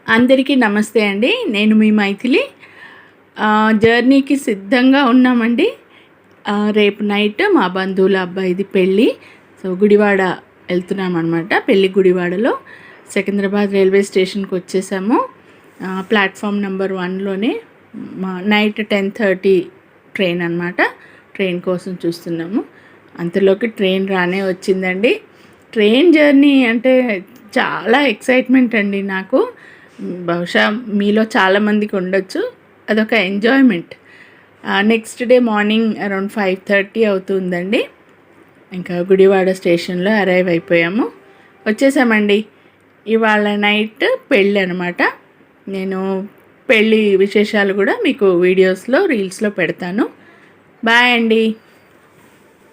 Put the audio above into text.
అందరికీ నమస్తే అండి. నేను మీ మైథిలి. జర్నీకి సిద్ధంగా ఉన్నామండి. రేపు నైట్ మా బంధువుల అబ్బాయిది పెళ్ళి. సో గుడివాడ వెళ్తున్నామన్నమాట. పెళ్ళి గుడివాడలో సికింద్రాబాద్ రైల్వే స్టేషన్కి వచ్చేసాము. ప్లాట్ఫామ్ నెంబర్ 1లోనే నైట్ 10:30 ట్రైన్ అనమాట. ట్రైన్ కోసం చూస్తున్నాము. అంతలోకి ట్రైన్ రానే వచ్చిందండి. ట్రైన్ జర్నీ అంటే చాలా ఎక్సైట్మెంట్ అండి నాకు. బహుశా మీలో చాలామందికి ఉండొచ్చు. అదొక enjoyment. Next day morning around 5:30 అవుతుందండి. ఇంకా గుడివాడ స్టేషన్లో అరైవ్ అయిపోయాము, వచ్చేసామండి. ఇవాళ నైట్ పెళ్ళి అనమాట. నేను పెళ్ళి విశేషాలు కూడా మీకు వీడియోస్లో రీల్స్లో పెడతాను. బాయ్ అండి.